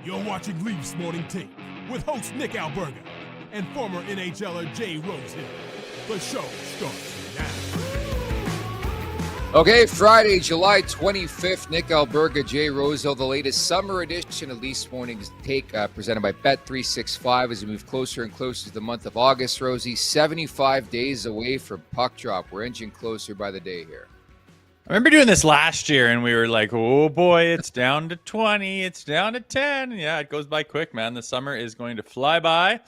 You're watching Leafs Morning Take with host Nick Alberga and former NHLer Jay Rosehill. The show starts now. Okay, Friday, July 25th, Nick Alberga, Jay Rosehill, the latest summer edition of Leafs Morning Take, presented by Bet365 as we move closer and closer to the month of August. Rosie, 75 days away from puck drop. We're inching closer by the day here. I remember doing this last year, and we were like, oh boy, it's down to 20, it's down to 10. Yeah, it goes by quick, man. The summer is going to fly by,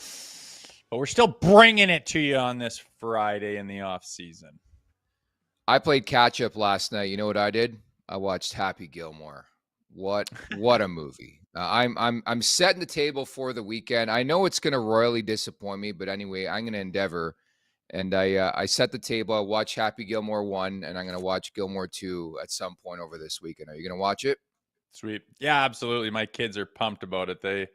but we're still bringing it to you on this Friday in the off season. I played catch up last night. You know what I did? I watched Happy Gilmore. What a movie! I'm setting the table for the weekend. I know it's going to royally disappoint me, but anyway, I'm going to endeavor. And I set the table. I watch Happy Gilmore 1, and I'm going to watch Gilmore 2 at some point over this weekend. Are you going to watch it? Sweet. Yeah, absolutely. My kids are pumped about it.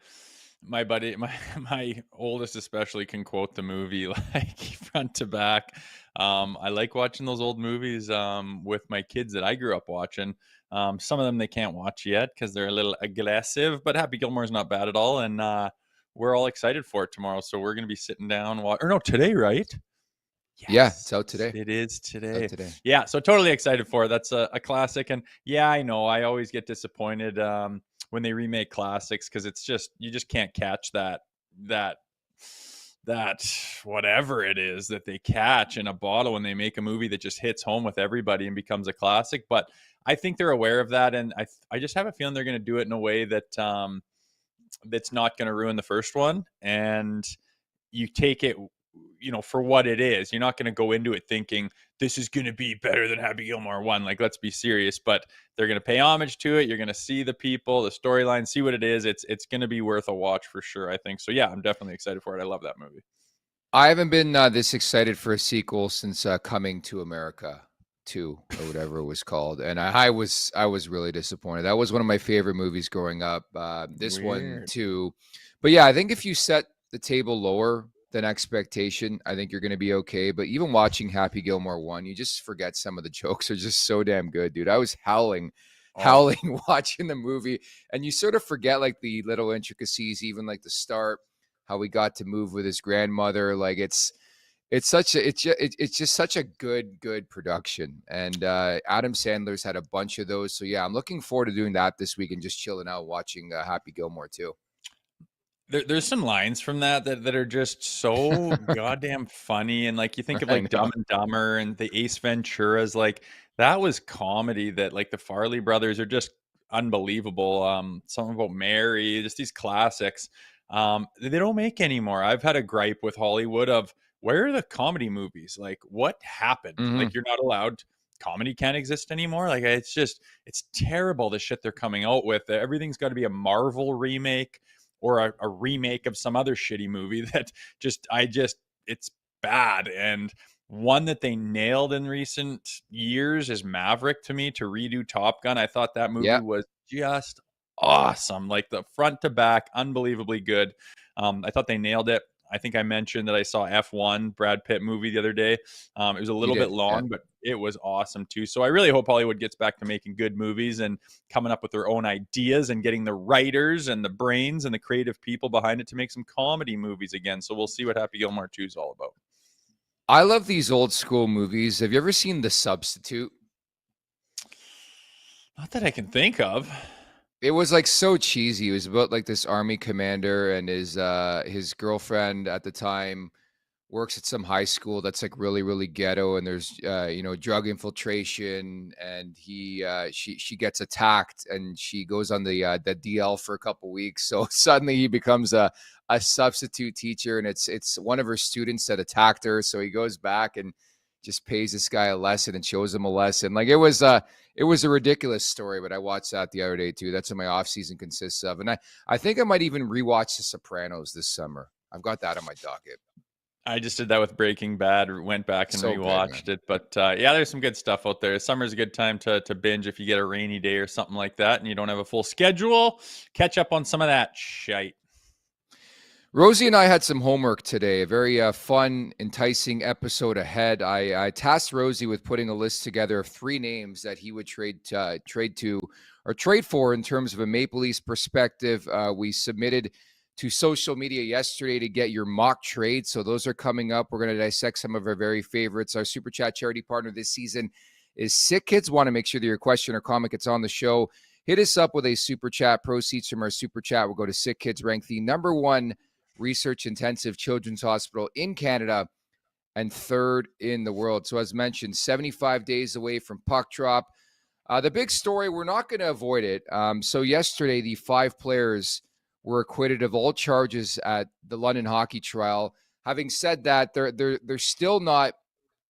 My buddy, my oldest especially, can quote the movie like front to back. I like watching those old movies with my kids that I grew up watching. Some of them they can't watch yet because they're a little aggressive, but Happy Gilmore is not bad at all. And we're all excited for it tomorrow. So we're going to be sitting down. Today, right? Yes, yeah, it's out today. It is today. Yeah, so totally excited for it. That's a classic. And yeah, I know I always get disappointed when they remake classics because it's just you just can't catch that whatever it is that they catch in a bottle when they make a movie that just hits home with everybody and becomes a classic. But I think they're aware of that, and I just have a feeling they're going to do it in a way that that's not going to ruin the first one. And you take it, for what it is. You're not going to go into it thinking this is going to be better than Happy Gilmore 1. Like, let's be serious, but they're going to pay homage to it. You're going to see the people, the storyline, see what it is. It's going to be worth a watch for sure, I think. So yeah, I'm definitely excited for it. I love that movie. I haven't been this excited for a sequel since Coming to America 2 or whatever it was called. And I was really disappointed. That was one of my favorite movies growing up. This Weird. one too. But yeah, I think if you set the table lower than expectation, I think you're going to be okay. But even watching Happy Gilmore 1, you just forget some of the jokes are just so damn good, dude. I was howling watching the movie, and you sort of forget like the little intricacies, even like the start, how we got to move with his grandmother. Like it's just such a good production. And Adam Sandler's had a bunch of those. So yeah, I'm looking forward to doing that this week and just chilling out watching Happy Gilmore too. There's some lines from that are just so goddamn funny. And like you think of like Dumb and Dumber and the Ace Venturas, like that was comedy that like the Farley brothers are just unbelievable. Something About Mary, just these classics. They don't make anymore. I've had a gripe with Hollywood of where are the comedy movies? Like what happened? Mm-hmm. Like you're not allowed. Comedy can't exist anymore. Like it's terrible the shit they're coming out with. Everything's got to be a Marvel remake or a remake of some other shitty movie that it's bad. And one that they nailed in recent years is Maverick to me, to redo Top Gun. I thought that movie was just awesome. Like the front to back, unbelievably good. I thought they nailed it. I think I mentioned that I saw F1 Brad Pitt movie the other day. It was a little bit long, but it was awesome too. So I really hope Hollywood gets back to making good movies and coming up with their own ideas and getting the writers and the brains and the creative people behind it to make some comedy movies again. So we'll see what Happy Gilmore 2 is all about. I love these old school movies. Have you ever seen The Substitute? Not that I can think of. It was like so cheesy. It was about like this army commander and his girlfriend at the time works at some high school that's like really, really ghetto, and there's drug infiltration, and she gets attacked, and she goes on the DL for a couple weeks. So suddenly he becomes a substitute teacher, and it's one of her students that attacked her. So he goes back and just pays this guy a lesson and shows him a lesson. Like it was a ridiculous story, but I watched that the other day too. That's what my off season consists of. And I think I might even rewatch The Sopranos this summer. I've got that on my docket. I just did that with Breaking Bad, went back and rewatched it. But yeah, there's some good stuff out there. Summer's a good time to binge if you get a rainy day or something like that and you don't have a full schedule. Catch up on some of that shite. Rosie and I had some homework today, a very fun, enticing episode ahead. I tasked Rosie with putting a list together of 3 names that he would trade for in terms of a Maple Leafs perspective. We submitted to social media yesterday to get your mock trade. So those are coming up. We're going to dissect some of our very favorites. Our Super Chat charity partner this season is Sick Kids. Want to make sure that your question or comment gets on the show. Hit us up with a Super Chat. Proceeds from our Super Chat will go to Sick Kids, ranked the #1 research-intensive children's hospital in Canada and 3rd in the world. So as mentioned, 75 days away from puck drop. The big story, we're not going to avoid it. So yesterday, the 5 players were acquitted of all charges at the London hockey trial. Having said that, they're still not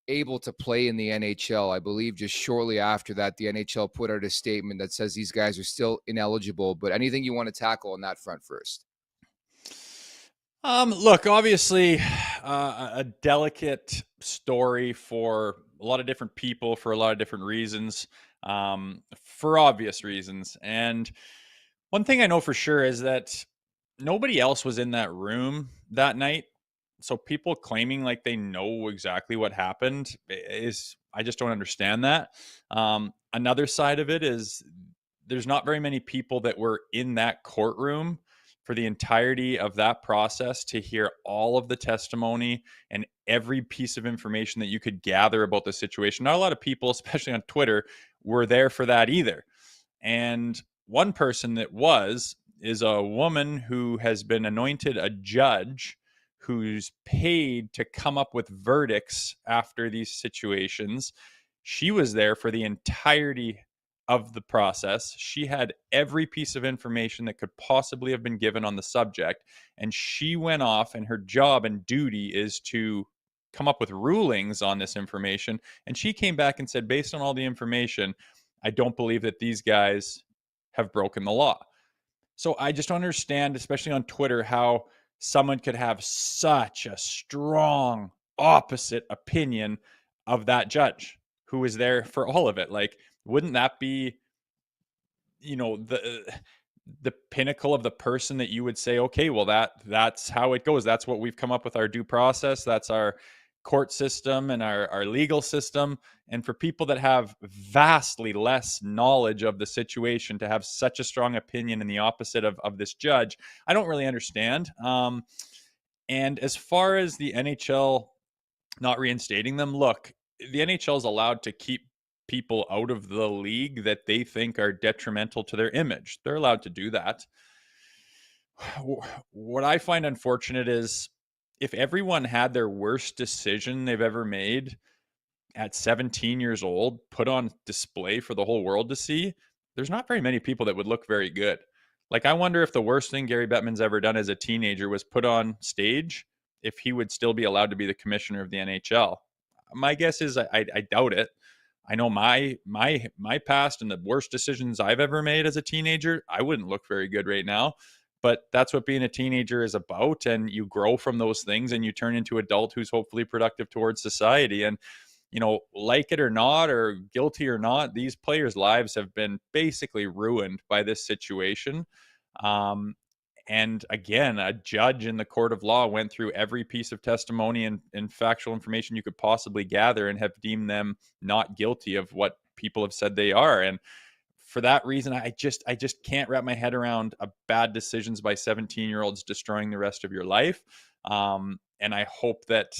able to play in the NHL. I believe just shortly after that, the NHL put out a statement that says these guys are still ineligible. But anything you want to tackle on that front first? Look, obviously, a delicate story for a lot of different people for a lot of different reasons, for obvious reasons. And one thing I know for sure is that nobody else was in that room that night. So people claiming like they know exactly what happened is, I just don't understand that. Another side of it is there's not very many people that were in that courtroom for the entirety of that process to hear all of the testimony and every piece of information that you could gather about the situation. Not a lot of people, especially on Twitter, were there for that either. And one person that is a woman who has been anointed a judge, who's paid to come up with verdicts after these situations. She was there for the entirety of the process. She had every piece of information that could possibly have been given on the subject. And she went off, and her job and duty is to come up with rulings on this information. And she came back and said, based on all the information, I don't believe that these guys have broken the law. So I just don't understand, especially on Twitter, how someone could have such a strong opposite opinion of that judge who was there for all of it. Like, wouldn't that be, the pinnacle of the person that you would say, okay, well, that's how it goes. That's what we've come up with, our due process. That's our court system and our legal system. And for people that have vastly less knowledge of the situation to have such a strong opinion in the opposite of this judge, I don't really understand. And as far as the NHL not reinstating them, look, the NHL is allowed to keep people out of the league that they think are detrimental to their image. They're allowed to do that. What I find unfortunate is if everyone had their worst decision they've ever made at 17 years old put on display for the whole world to see, there's not very many people that would look very good. Like, I wonder if the worst thing Gary Bettman's ever done as a teenager was put on stage, if he would still be allowed to be the commissioner of the NHL. My guess is I doubt it. I know my past and the worst decisions I've ever made as a teenager, I wouldn't look very good right now. But that's what being a teenager is about. And you grow from those things and you turn into an adult who's hopefully productive towards society. And, like it or not, or guilty or not, these players' lives have been basically ruined by this situation. And again, a judge in the court of law went through every piece of testimony and factual information you could possibly gather and have deemed them not guilty of what people have said they are. And for that reason, I just can't wrap my head around a bad decisions by 17-year-olds destroying the rest of your life. And I hope that,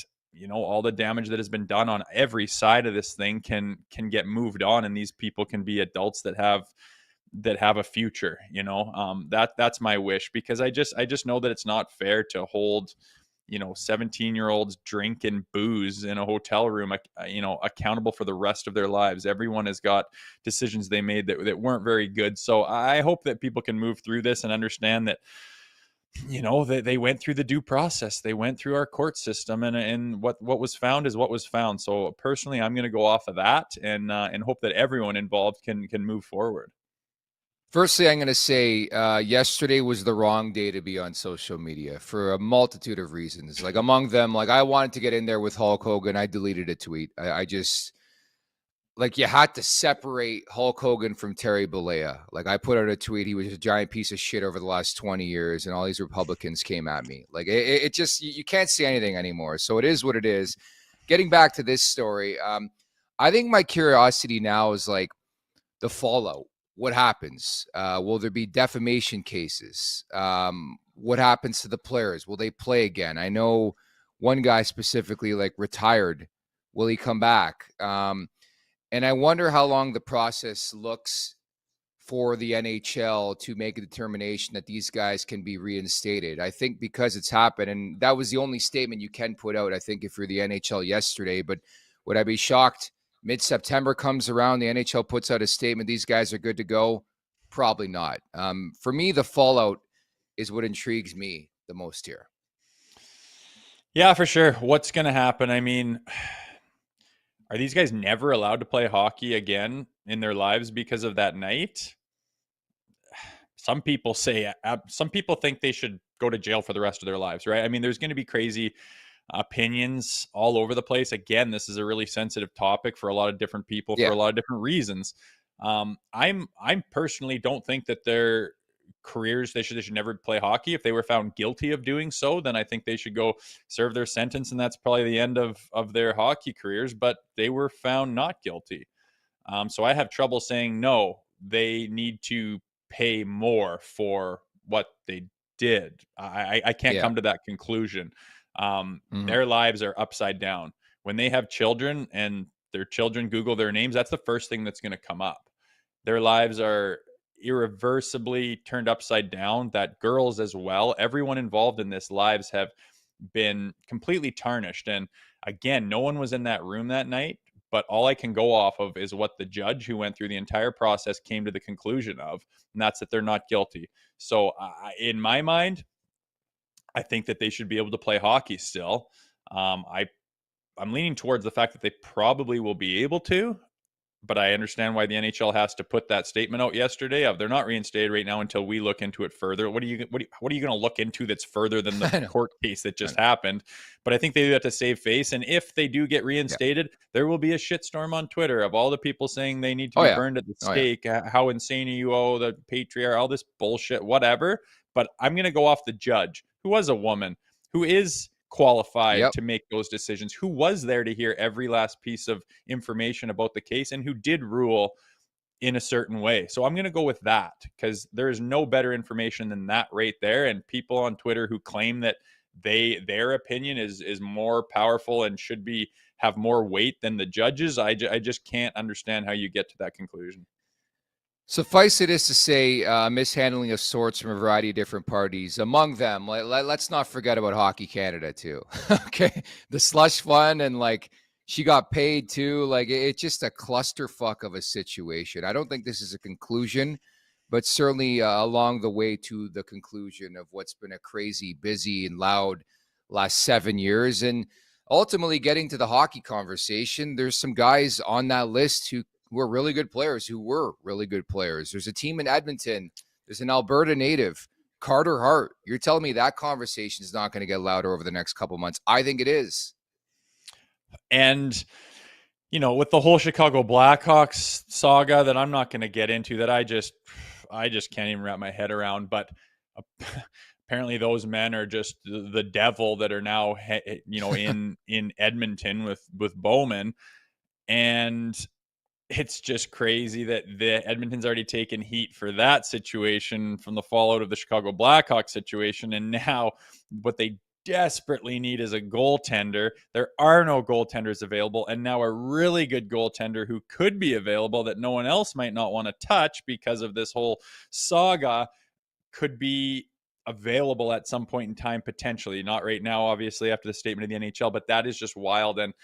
all the damage that has been done on every side of this thing can get moved on, and these people can be adults that have a future. That's my wish, because I just know that it's not fair to hold 17-year-olds drinking booze in a hotel room, accountable for the rest of their lives. Everyone has got decisions they made that weren't very good. So I hope that people can move through this and understand that, they went through the due process. They went through our court system, and what was found is what was found. So personally, I'm going to go off of that and hope that everyone involved can move forward. Firstly, I'm going to say yesterday was the wrong day to be on social media for a multitude of reasons. Like, among them, like, I wanted to get in there with Hulk Hogan. I deleted a tweet. like you had to separate Hulk Hogan from Terry Bollea. Like I put out a tweet, he was a giant piece of shit over the last 20 years, and all these Republicans came at me. Like it just, you can't say anything anymore. So it is what it is. Getting back to this story, I think my curiosity now is like the fallout. What happens? Will there be defamation cases? What happens to the players? Will they play again? I know one guy specifically like retired. Will he come back? And I wonder how long the process looks for the NHL to make a determination that these guys can be reinstated. I think because it's happened, and that was the only statement you can put out, I think, if you're the NHL yesterday. But would I be shocked mid-September comes around, the NHL puts out a statement, these guys are good to go? Probably not. For me, the fallout is what intrigues me the most here. Yeah, for sure. What's going to happen? I mean, are these guys never allowed to play hockey again in their lives because of that night? Some people think they should go to jail for the rest of their lives, right? I mean, there's going to be crazy opinions all over the place. Again, this is a really sensitive topic for a lot of different people for a lot of different reasons. I'm personally don't think that their careers, they should never play hockey. If they were found guilty of doing so, then I think they should go serve their sentence, and that's probably the end of their hockey careers. But they were found not guilty. So I have trouble saying no, they need to pay more for what they did. I can't come to that conclusion. Their lives are upside down. When they have children and their children Google their names, that's the first thing that's going to come up. Their lives are irreversibly turned upside down. That girls as well, everyone involved in this lives have been completely tarnished. And again, no one was in that room that night, but all I can go off of is what the judge who went through the entire process came to the conclusion of, and that's that they're not guilty. So in my mind, I think that they should be able to play hockey still. I'm leaning towards the fact that they probably will be able to, but I understand why the NHL has to put that statement out yesterday of they're not reinstated right now until we look into it further. What are you going to look into that's further than the court case that just happened? But I think they do have to save face. And if they do get reinstated, there will be a shitstorm on Twitter of all the people saying they need to be burned at the stake. How insane are you? Oh, the patriarch, all this bullshit, whatever. But I'm going to go off the judge, who was a woman, who is qualified to make those decisions, who was there to hear every last piece of information about the case, and who did rule in a certain way. So I'm going to go with that because there is no better information than that right there. And people on Twitter who claim that their opinion is more powerful and should have more weight than the judges, I just can't understand how you get to that conclusion. Suffice it is to say, mishandling of sorts from a variety of different parties. Among them, let's not forget about Hockey Canada too. Okay, the slush fund, and like she got paid too. Like it's just a clusterfuck of a situation. I don't think this is a conclusion, but certainly along the way to the conclusion of what's been a crazy, busy, and loud last 7 years. And ultimately getting to the hockey conversation, there's some guys on that list who were really good players, There's a team in Edmonton. There's an Alberta native, Carter Hart. You're telling me that conversation is not going to get louder over the next couple months? I think it is. And, with the whole Chicago Blackhawks saga that I'm not going to get into, that I just can't even wrap my head around. But apparently those men are just the devil that are now, in Edmonton with Bowman. And it's just crazy that the Edmonton's already taken heat for that situation from the fallout of the Chicago Blackhawks situation. And now what they desperately need is a goaltender. There are no goaltenders available. And now a really good goaltender who could be available that no one else might not want to touch because of this whole saga could be available at some point in time, potentially. Not right now, obviously, after the statement of the NHL, but that is just wild. And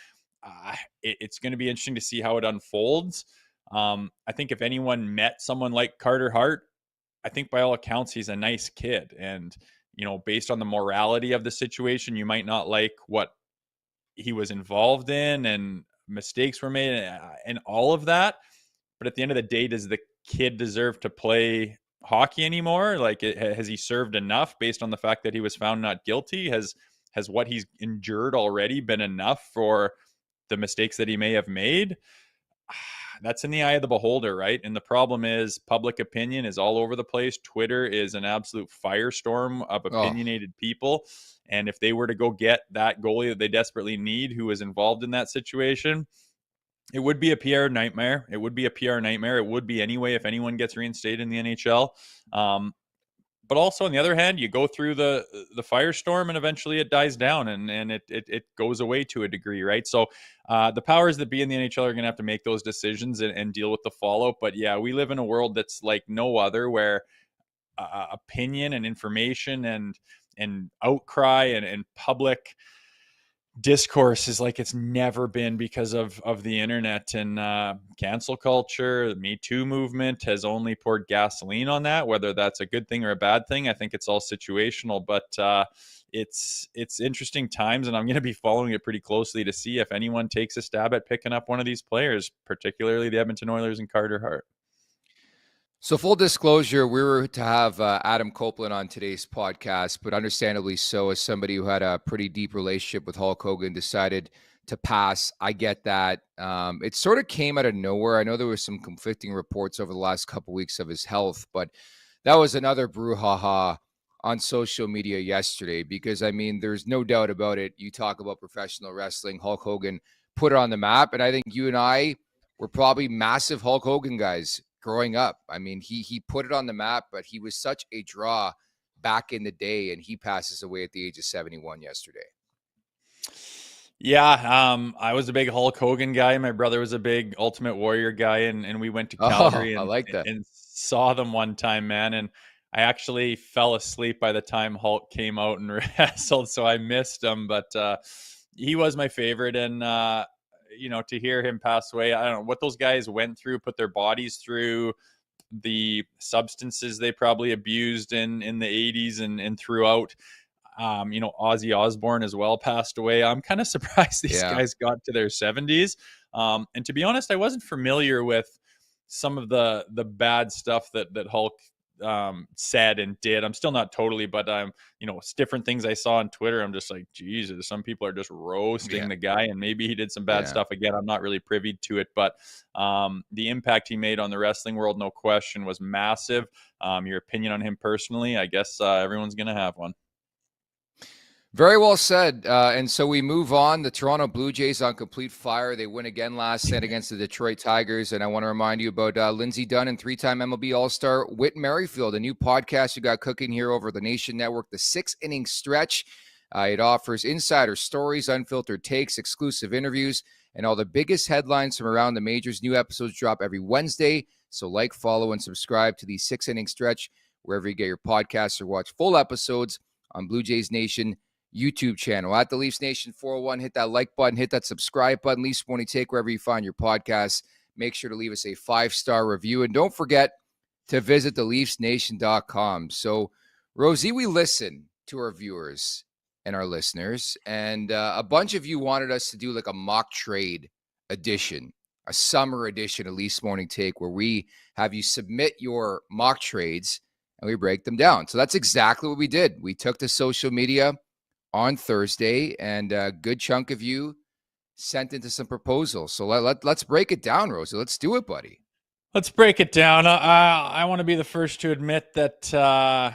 it's going to be interesting to see how it unfolds. I think if anyone met someone like Carter Hart, I think by all accounts, he's a nice kid. And, based on the morality of the situation, you might not like what he was involved in and mistakes were made and all of that. But at the end of the day, does the kid deserve to play hockey anymore? Like, has he served enough based on the fact that he was found not guilty? Has what he's endured already been enough for the mistakes that he may have made? that's in the eye of the beholder, right? And the problem is public opinion is all over the place. Twitter is an absolute firestorm of Oh, opinionated people. And if they were to go get that goalie that they desperately need, who is involved in that situation, it would be a PR nightmare. It would be a PR nightmare. It would be anyway if anyone gets reinstated in the NHL. But also on the other hand, you go through the firestorm and eventually it dies down and it goes away to a degree, right? So the powers that be in the NHL are going to have to make those decisions and deal with the fallout. But yeah, we live in a world that's like no other, where opinion and information and outcry and public discourse is like it's never been, because of the internet. And cancel culture, the Me Too movement has only poured gasoline on that. Whether that's a good thing or a bad thing, I think it's all situational. But it's interesting times, and I'm going to be following it pretty closely to see if anyone takes a stab at picking up one of these players, particularly the Edmonton Oilers and Carter Hart. so full disclosure, we were to have Adam Copeland on today's podcast, but understandably so, as somebody who had a pretty deep relationship with Hulk Hogan, decided to pass. I get that. It sort of came out of nowhere. I know there was some conflicting reports over the last couple of weeks of his health, but that was another brouhaha on social media yesterday, because, I mean, there's no doubt about it. You talk about professional wrestling, Hulk Hogan put it on the map, and I think you and I were probably massive Hulk Hogan guys growing up. I mean, he put it on the map, but he was such a draw back in the day, and he passes away at the age of 71 yesterday. Yeah, I was a big Hulk Hogan guy. My brother was a big Ultimate Warrior guy, and we went to Calgary I like that. and saw them one time, man. And I actually fell asleep by the time Hulk came out and wrestled, so I missed him. But he was my favorite, and to hear him pass away, I don't know what those guys went through, put their bodies through, the substances they probably abused in the 80s and throughout. Ozzy Osbourne as well passed away. I'm kind of surprised these guys got to their 70s. And to be honest, I wasn't familiar with some of the bad stuff that Hulk said and did. I'm still not totally, but it's different things I saw on Twitter. I'm just like, Jesus, some people are just roasting the guy, and maybe he did some bad stuff. Again, I'm not really privy to it, but the impact he made on the wrestling world, no question, was massive. Your opinion on him personally, I guess everyone's going to have one. Very well said. And so we move on. The Toronto Blue Jays on complete fire. They win again last night against the Detroit Tigers. And I want to remind you about Lindsey Dunn and three-time MLB All-Star Whit Merrifield, a new podcast you got cooking here over the Nation Network, The 6-Inning Stretch. It offers insider stories, unfiltered takes, exclusive interviews, and all the biggest headlines from around the majors. New episodes drop every Wednesday. So like, follow, and subscribe to the 6-Inning Stretch wherever you get your podcasts, or watch full episodes on Blue Jays Nation YouTube channel. At the Leafs Nation 401, hit that like button, hit that subscribe button. Leafs Morning Take, wherever you find your podcasts. Make sure to leave us a 5-star review. And don't forget to visit theleafsnation.com. So, Rosie, we listen to our viewers and our listeners, and a bunch of you wanted us to do like a mock trade edition, a summer edition of Leafs Morning Take, where we have you submit your mock trades and we break them down. So that's exactly what we did. We took to social media on Thursday, and a good chunk of you sent into some proposals. So let's break it down, Rosie. Let's do it, buddy. Let's break it down. I want to be the first to admit that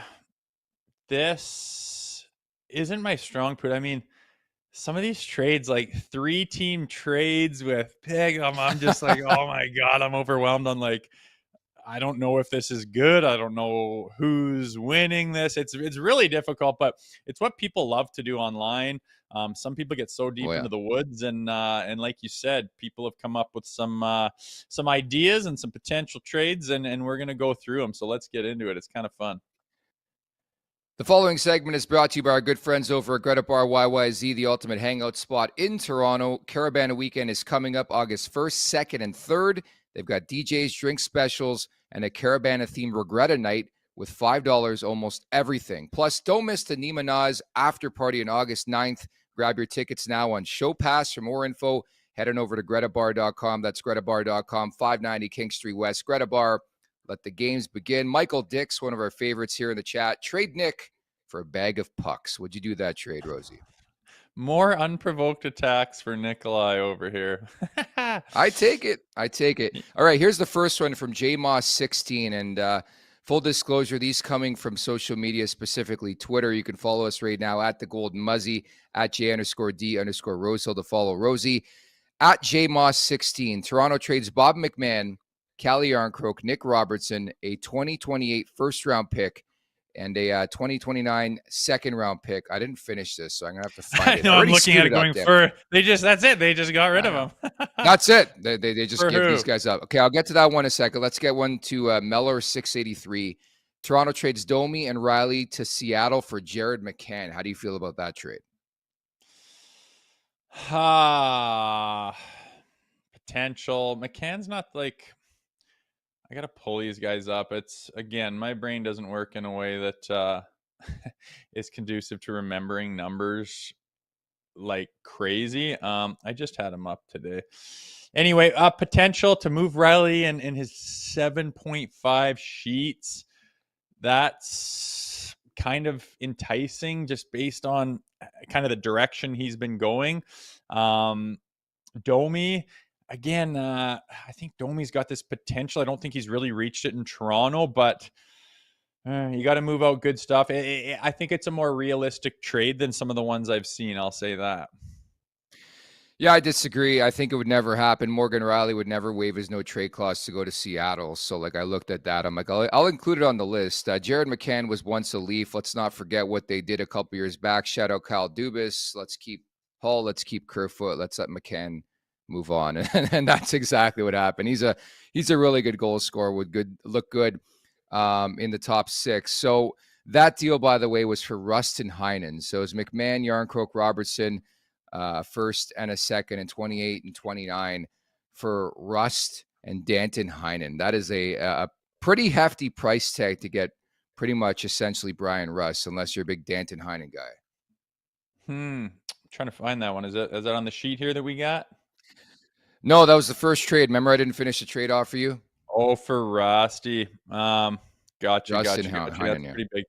this isn't my strong point. I mean, some of these trades, like 3-team trades with Pig, I'm just like, oh my God, I'm overwhelmed. I'm like, I don't know if this is good. I don't know who's winning this. It's really difficult, but it's what people love to do online. Some people get so deep into the woods, and like you said, people have come up with some ideas and some potential trades, and we're gonna go through them. So let's get into it. It's kind of fun. The following segment is brought to you by our good friends over at Greta Bar YYZ, the ultimate hangout spot in Toronto. Carabana weekend is coming up August 1st, 2nd, and 3rd. They've got DJs, drink specials, and a Carabana-themed Regretta night with $5 almost everything. Plus, don't miss the Nima Nas after party on August 9th. Grab your tickets now on Show Pass. For more info, head on over to GretaBar.com. That's GretaBar.com, 590 King Street West. Greta Bar, let the games begin. Michael Dix, one of our favorites here in the chat. Trade Nick for a bag of pucks. Would you do that trade, Rosie? More unprovoked attacks for Nikolai over here. I take it. I take it. All right, here's the first one from JMoss16. And full disclosure, these coming from social media, specifically Twitter. You can follow us right now at the Golden Muzzy, at J_D_Rosehill to follow Rosie. At JMoss16, Toronto trades Bob McMahon, Callie Yarncroke, Nick Robertson, a 2028 first-round pick, and a 2029 second-round pick. I didn't finish this, so I'm going to have to find I it. know, I'm looking at it going for, that's it. They just got rid of him. That's it. They just For give who? these guys up. Okay, I'll get to that one in a second. Let's get one to Meller683. Toronto trades Domi and Riley to Seattle for Jared McCann. How do you feel about that trade? Potential. McCann's not like, I got to pull these guys up. It's, again, my brain doesn't work in a way that is conducive to remembering numbers like crazy. I just had him up today. Anyway, potential to move Riley in his 7.5 sheets. That's kind of enticing just based on kind of the direction he's been going. Domi, again, I think Domi's got this potential. I don't think he's really reached it in Toronto, but you got to move out good stuff. I think it's a more realistic trade than some of the ones I've seen. I'll say that. Yeah, I disagree. I think it would never happen. Morgan Riley would never waive his no trade clause to go to Seattle. So, like, I looked at that. I'm like, I'll include it on the list. Jared McCann was once a Leaf. Let's not forget what they did a couple years back. Shout out Kyle Dubas. Let's keep Hall. Let's keep Kerfoot. Let's let McCann move on. And that's exactly what happened. He's a really good goal scorer. Would look good in the top six. So that deal, by the way, was for Rustin Heinen. So it's McMahon, Yarncroke, Robertson, first and a second, and 28 and 29 for Rust and Danton Heinen. That is a pretty hefty price tag to get pretty much essentially Brian Rust, unless you're a big Danton Heinen guy. Trying to find that one. Is that on the sheet here that we got? No, that was the first trade. Remember, I didn't finish the trade off for you. Oh, for Rusty. Gotcha. Heinen, That's yeah. pretty big.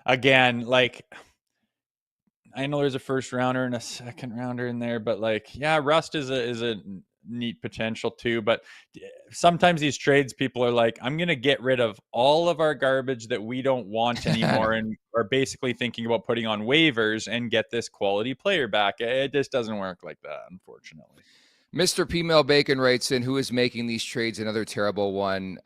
Again, like, I know there's a first rounder and a second rounder in there, but like, yeah, Rust is a neat potential too. But sometimes these trades, people are like, I'm going to get rid of all of our garbage that we don't want anymore and are basically thinking about putting on waivers and get this quality player back. It just doesn't work like that, unfortunately. Mr. P-Mail Bacon writes in, who is making these trades? Another terrible one.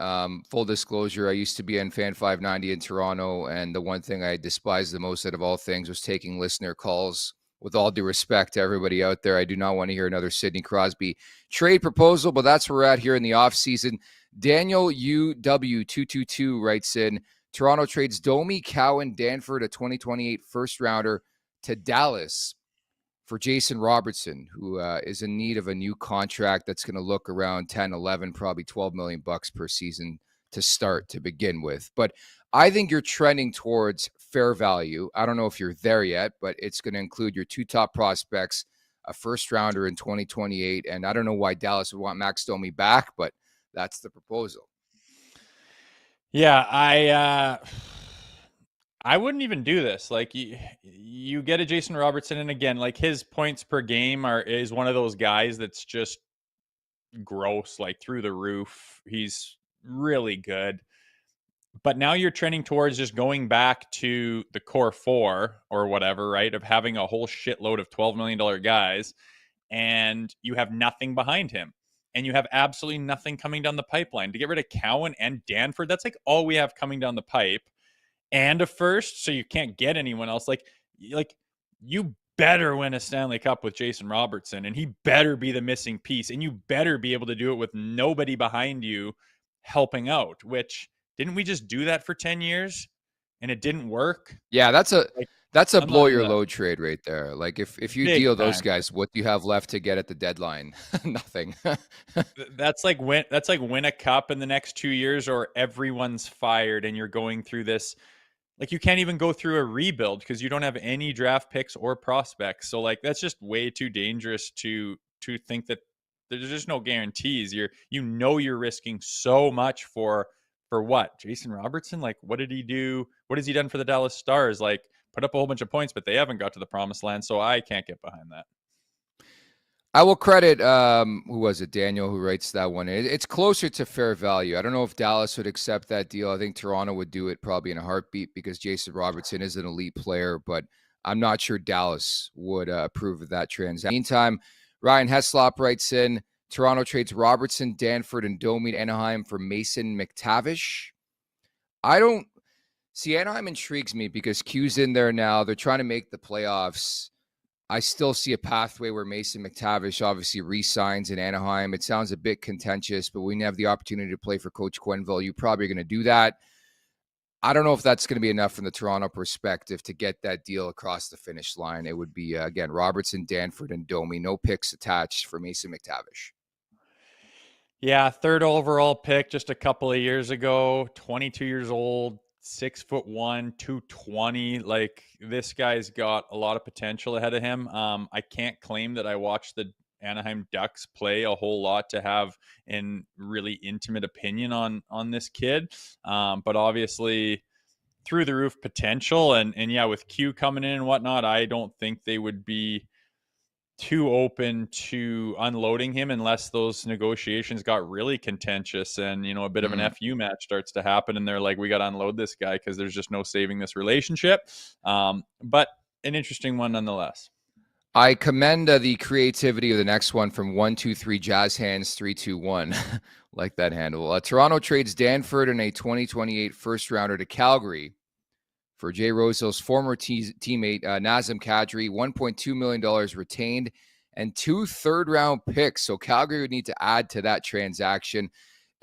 Full disclosure, I used to be on Fan 590 in Toronto, and the one thing I despised the most out of all things was taking listener calls. With all due respect to everybody out there, I do not want to hear another Sidney Crosby trade proposal, but that's where we're at here in the offseason. Daniel UW222 writes in, Toronto trades Domi, Cowan, Danford, a 2028 first-rounder to Dallas for Jason Robertson, who is in need of a new contract that's going to look around 10, 11, probably $12 million per season to start to begin with. But I think you're trending towards fair value. I don't know if you're there yet, but it's going to include your two top prospects, a first rounder in 2028. And I don't know why Dallas would want Max Domi back, but that's the proposal. Yeah, I wouldn't even do this. Like, you get a Jason Robertson, and again, like, his points per game is one of those guys that's just gross, like through the roof. He's really good. But now you're trending towards just going back to the core four or whatever, right? Of having a whole shitload of $12 million guys, and you have nothing behind him. And you have absolutely nothing coming down the pipeline. To get rid of Cowan and Danford, that's like all we have coming down the pipe. And a first, so you can't get anyone else. Like you better win a Stanley Cup with Jason Robertson, and he better be the missing piece, and you better be able to do it with nobody behind you helping out. Which, didn't we just do that for 10 years and it didn't work? Yeah, that's a blow your load trade right there. Like, if you deal those guys, what do you have left to get at the deadline? Nothing. That's like win a cup in the next 2 years, or everyone's fired and you're going through this. Like, you can't even go through a rebuild because you don't have any draft picks or prospects. So, like, that's just way too dangerous to think that there's just no guarantees. You're risking so much for what? Jason Robertson? Like, what did he do? What has he done for the Dallas Stars? Like, put up a whole bunch of points, but they haven't got to the promised land. So I can't get behind that. I will credit, who was it? Daniel, who writes that one. It's closer to fair value. I don't know if Dallas would accept that deal. I think Toronto would do it probably in a heartbeat because Jason Robertson is an elite player, but I'm not sure Dallas would approve of that transaction. Meantime, Ryan Heslop writes in, Toronto trades Robertson, Danford, and Domi to Anaheim for Mason McTavish. I don't see, Anaheim intrigues me because Q's in there now. They're trying to make the playoffs. I still see a pathway where Mason McTavish obviously re-signs in Anaheim. It sounds a bit contentious, but when you have the opportunity to play for Coach Quenneville, you're probably going to do that. I don't know if that's going to be enough from the Toronto perspective to get that deal across the finish line. It would be, again, Robertson, Danford, and Domi. No picks attached for Mason McTavish. Yeah, third overall pick just a couple of years ago, 22 years old, 6'1", 220. Like, this guy's got a lot of potential ahead of him. I can't claim that I watched the Anaheim Ducks play a whole lot to have a really intimate opinion on this kid. But obviously through the roof potential, and yeah, with Q coming in and whatnot, I don't think they would be too open to unloading him unless those negotiations got really contentious and, a bit of an FU match starts to happen and they're like, we got to unload this guy because there's just no saving this relationship. But an interesting one nonetheless. I commend the creativity of the next one from 123 Jazz Hands 321. Like that handle. Toronto trades Danford and a 2028 first rounder to Calgary for Jay Rosehill's former teammate, Nazem Kadri, $1.2 million retained, and 2 third-round picks. So Calgary would need to add to that transaction.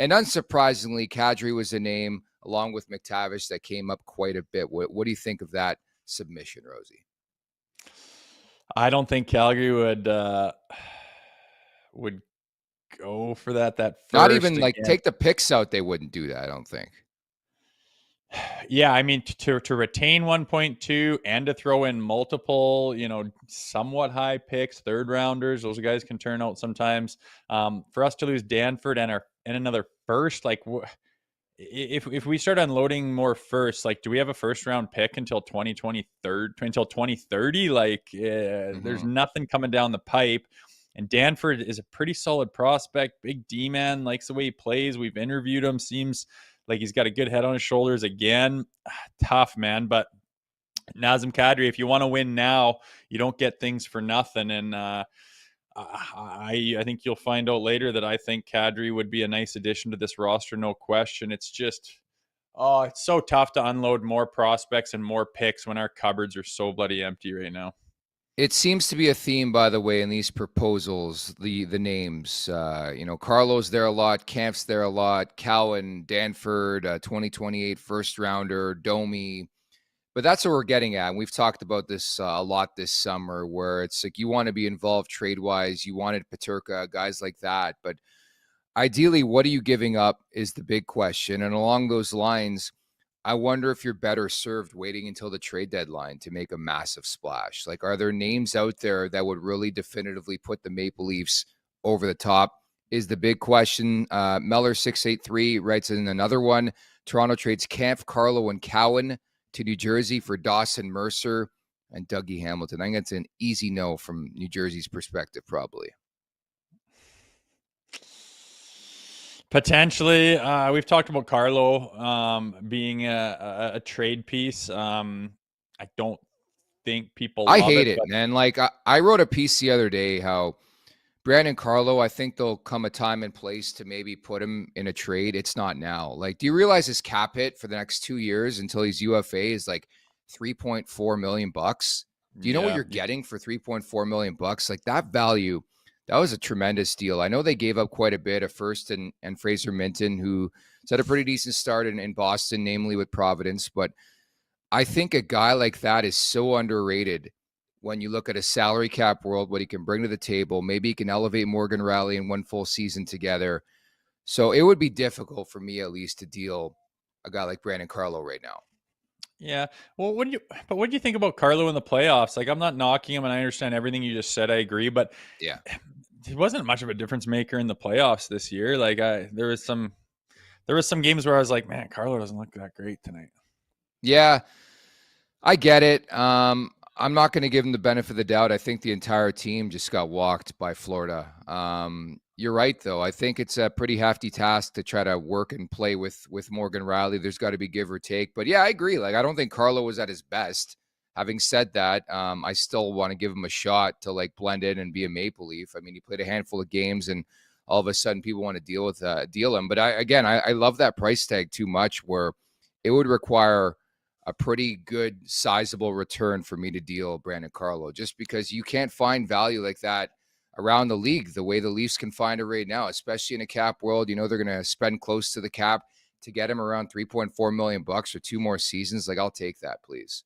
And unsurprisingly, Kadri was a name, along with McTavish, that came up quite a bit. What do you think of that submission, Rosie? I don't think Calgary would go for that first. Not even take the picks out, they wouldn't do that, I don't think. Yeah, I mean, to retain 1.2 and to throw in multiple, somewhat high picks, third rounders, those guys can turn out sometimes. For us to lose Danford and another first, like, if we start unloading more first, like, do we have a first round pick until 2030? Like, there's nothing coming down the pipe. And Danford is a pretty solid prospect, big D man, likes the way he plays. We've interviewed him, seems like he's got a good head on his shoulders again. Tough, man. But Nazem Kadri, if you want to win now, you don't get things for nothing. And I think you'll find out later that I think Kadri would be a nice addition to this roster, no question. It's just, it's so tough to unload more prospects and more picks when our cupboards are so bloody empty right now. It seems to be a theme, by the way, in these proposals, the names. Carlo's there a lot, Kampf's there a lot, Cowan, Danford, 2028 first rounder, Domi. But that's what we're getting at. And we've talked about this a lot this summer, where it's like you want to be involved trade-wise. You wanted Peterka, guys like that. But ideally, what are you giving up is the big question. And along those lines, I wonder if you're better served waiting until the trade deadline to make a massive splash. Like, are there names out there that would really definitively put the Maple Leafs over the top is the big question. Meller683 writes in another one. Toronto trades Kampf, Carlo, and Cowan to New Jersey for Dawson Mercer and Dougie Hamilton. I think that's an easy no from New Jersey's perspective, probably. Potentially. We've talked about Carlo being a trade piece. I don't think people love hate it, man. Like, I wrote a piece the other day how Brandon Carlo, I think there'll come a time and place to maybe put him in a trade. It's not now. Like, do you realize his cap hit for the next 2 years until he's UFA is like $3.4 million? Do you know what you're getting for $3.4 million? Like, that value, that was a tremendous deal. I know they gave up quite a bit at first, and Fraser Minton, who's had a pretty decent start in Boston, namely with Providence. But I think a guy like that is so underrated when you look at a salary cap world, what he can bring to the table. Maybe he can elevate Morgan Riley in one full season together. So it would be difficult for me, at least, to deal a guy like Brandon Carlo right now. Yeah. Well, what do you think about Carlo in the playoffs? Like, I'm not knocking him, and I understand everything you just said. I agree, but yeah, he wasn't much of a difference maker in the playoffs this year. Like, there was some games where I was like, man, Carlo doesn't look that great tonight. Yeah, I get it. I'm not going to give him the benefit of the doubt. I think the entire team just got walked by Florida. You're right, though. I think it's a pretty hefty task to try to work and play with Morgan Riley. There's got to be give or take. But yeah, I agree. Like, I don't think Carlo was at his best. Having said that, I still want to give him a shot to like blend in and be a Maple Leaf. I mean, he played a handful of games, and all of a sudden, people want to deal him. But I love that price tag too much, where it would require a pretty good sizable return for me to deal Brandon Carlo, just because you can't find value like that around the league the way the Leafs can find it right now, especially in a cap world. You know, they're going to spend close to the cap to get him around $3.4 million for 2 more seasons. Like, I'll take that, please.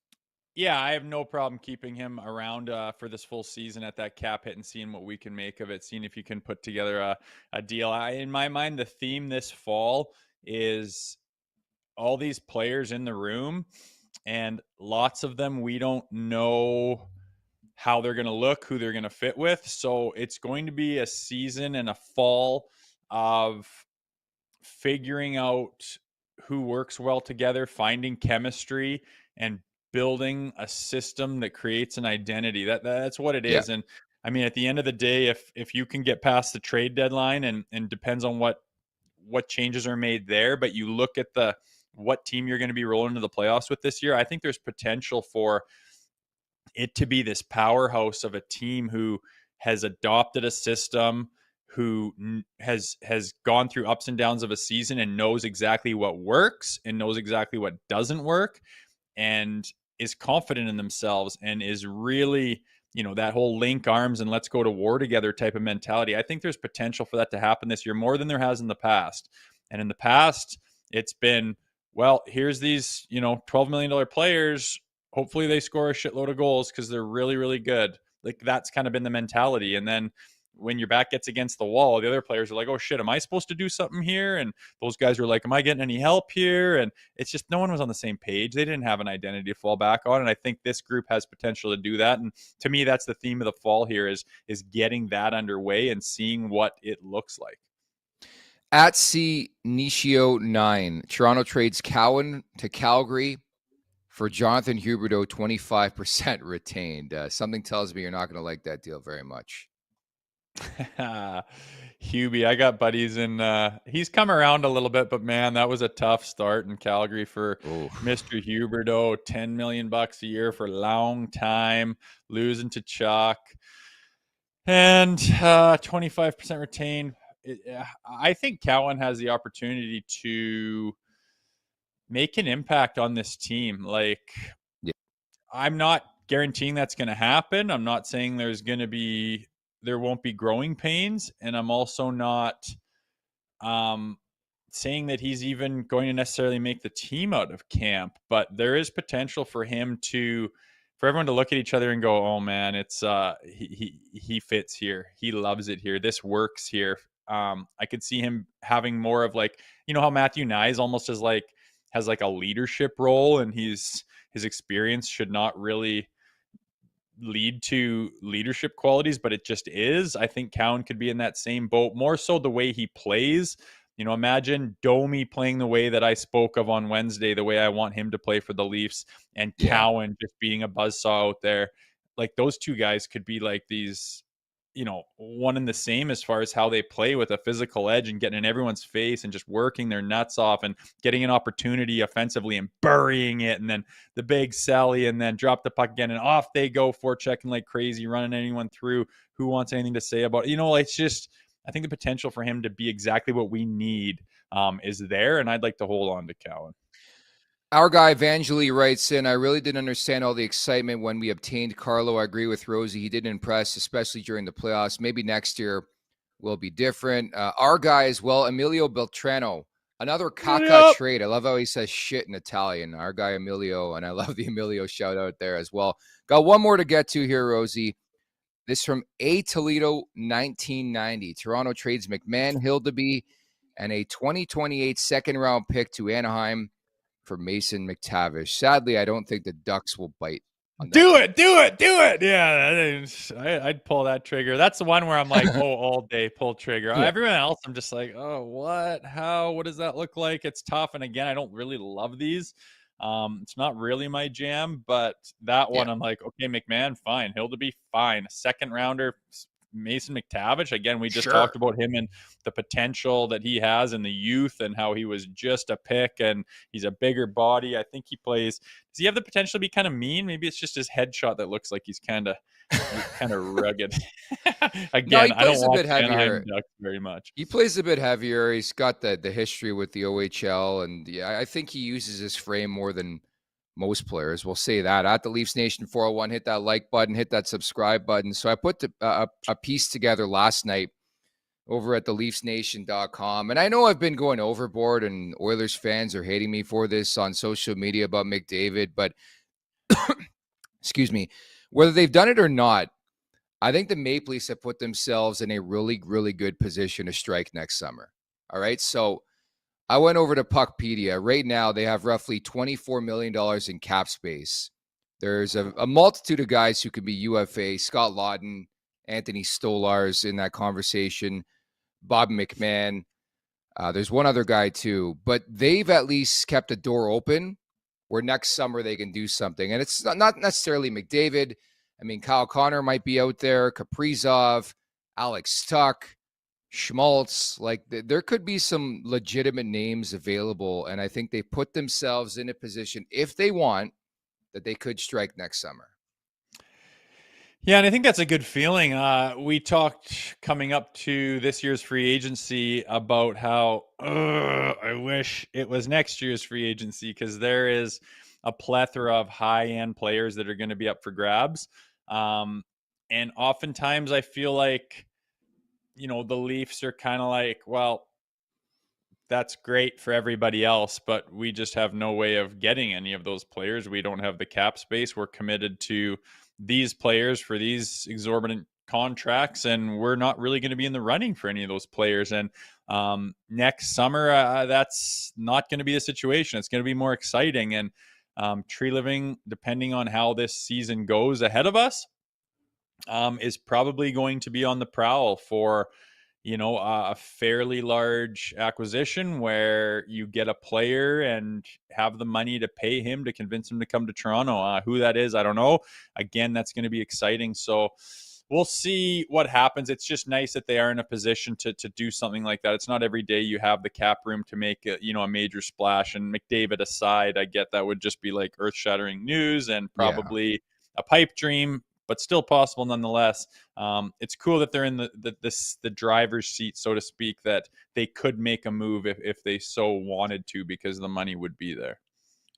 Yeah, I have no problem keeping him around for this full season at that cap hit and seeing what we can make of it, seeing if you can put together a deal. In my mind, the theme this fall is all these players in the room, and lots of them we don't know how they're going to look, who they're going to fit with. So it's going to be a season and a fall of figuring out who works well together, finding chemistry, and building a system that creates an identity. That's what it is. And I mean, at the end of the day, if you can get past the trade deadline, and depends on what changes are made there, but you look at what team you're going to be rolling into the playoffs with this year, I think there's potential for it to be this powerhouse of a team who has adopted a system, who has gone through ups and downs of a season and knows exactly what works and knows exactly what doesn't work, and is confident in themselves, and is really, that whole link arms and let's go to war together type of mentality. I think there's potential for that to happen this year more than there has in the past. And in the past, it's been, well, here's these, $12 million players. Hopefully they score a shitload of goals because they're really, really good. Like, that's kind of been the mentality. And then when your back gets against the wall, the other players are like, oh shit, am I supposed to do something here? And those guys were like, am I getting any help here? And it's just, no one was on the same page. They didn't have an identity to fall back on. And I think this group has potential to do that. And to me, that's the theme of the fall here is getting that underway and seeing what it looks like. At C Nishio 9, Toronto trades Cowan to Calgary for Jonathan Huberdeau, 25% retained. Something tells me you're not going to like that deal very much. Hubie, I got buddies in he's come around a little bit, but man, that was a tough start in Calgary for Mr. Huberdeau. $10 million a year for a long time, losing to Chuck, and 25% retained. I think Cowan has the opportunity to make an impact on this team. Like, I'm not guaranteeing that's going to happen. I'm not saying there won't be growing pains. And I'm also not saying that he's even going to necessarily make the team out of camp, but there is potential for everyone to look at each other and go, oh man, it's he fits here. He loves it here. This works here. I could see him having more of, like, how Matthew Nyes almost has like a leadership role, and his experience should not really lead to leadership qualities, but it just is. I think Cowan could be in that same boat, more so the way he plays. Imagine Domi playing the way that I spoke of on Wednesday, the way I want him to play for the Leafs, and Cowan just being a buzzsaw out there. Like, those two guys could be like these, one and the same as far as how they play, with a physical edge and getting in everyone's face and just working their nuts off and getting an opportunity offensively and burying it, and then the big Sally, and then drop the puck again and off they go, forechecking like crazy, running anyone through who wants anything to say about it. It's just, I think the potential for him to be exactly what we need is there, and I'd like to hold on to Cowan. Our guy Vangeli writes in, I really didn't understand all the excitement when we obtained Carlo. I agree with Rosie. He didn't impress, especially during the playoffs. Maybe next year will be different. Our guy as well, Emilio Beltrano, another Kaka trade. I love how he says shit in Italian. Our guy Emilio, and I love the Emilio shout out there as well. Got one more to get to here, Rosie. This from A Toledo 1990. Toronto trades McMahon, Hildeby, and a 2028 second-round pick to Anaheim for Mason McTavish. Sadly, I don't think the Ducks will bite on that. Do it. Yeah, I'd pull that trigger. That's the one where I'm like, oh, all day, pull trigger. Yeah. Everyone else, I'm just like, oh, what? How? What does that look like? It's tough. And again, I don't really love these. It's not really my jam, but that Yeah. one I'm like, okay, McMahon, fine. Hildeby, fine. A second rounder, Mason McTavish. Again, we just Sure. talked about him and the potential that he has in the youth and how he was just a pick and he's a bigger body. I think he plays. Does he have the potential to be kind of mean? Maybe it's just his headshot that looks like he's kind of rugged. No, Again, he I don't plays a watch bit the Anaheim heavier. Ducks very much. He plays a bit heavier. He's got the history with the OHL, and yeah, I think he uses his frame more than most players. We'll say that. At the Leafs Nation 401, hit that like button, hit that subscribe button. So I put a piece together last night over at the LeafsNation.com, and I know I've been going overboard, and Oilers fans are hating me for this on social media about McDavid, but excuse me, whether they've done it or not, I think the Maple Leafs have put themselves in a really, really good position to strike next summer. All right. So I went over to Puckpedia. Right now, they have roughly $24 million in cap space. There's a multitude of guys who could be UFA. Scott Lawton, Anthony Stolarz in that conversation, Bob McMahon. There's one other guy too, but they've at least kept the door open where next summer they can do something. And it's not necessarily McDavid. I mean, Kyle Connor might be out there, Kaprizov, Alex Tuck, Schmaltz. Like there could be some legitimate names available. And I think they put themselves in a position, if they want, that they could strike next summer. Yeah, and I think that's a good feeling. We talked coming up to this year's free agency about how I wish it was next year's free agency because there is a plethora of high-end players that are going to be up for grabs. And oftentimes I feel like, the Leafs are kind of like, well, that's great for everybody else, but we just have no way of getting any of those players. We don't have the cap space. We're committed to these players for these exorbitant contracts, and we're not really going to be in the running for any of those players. And next summer, that's not going to be the situation. It's going to be more exciting. And Tree Living, depending on how this season goes ahead of us, is probably going to be on the prowl for a fairly large acquisition where you get a player and have the money to pay him to convince him to come to Toronto. Who that is, I don't know. Again, that's going to be exciting. So we'll see what happens. It's just nice that they are in a position to do something like that. It's not every day you have the cap room to make a major splash. And McDavid aside, I get that would just be like earth-shattering news and probably a pipe dream, but still possible nonetheless. It's cool that they're in the driver's seat, so to speak, that they could make a move if they so wanted to because the money would be there.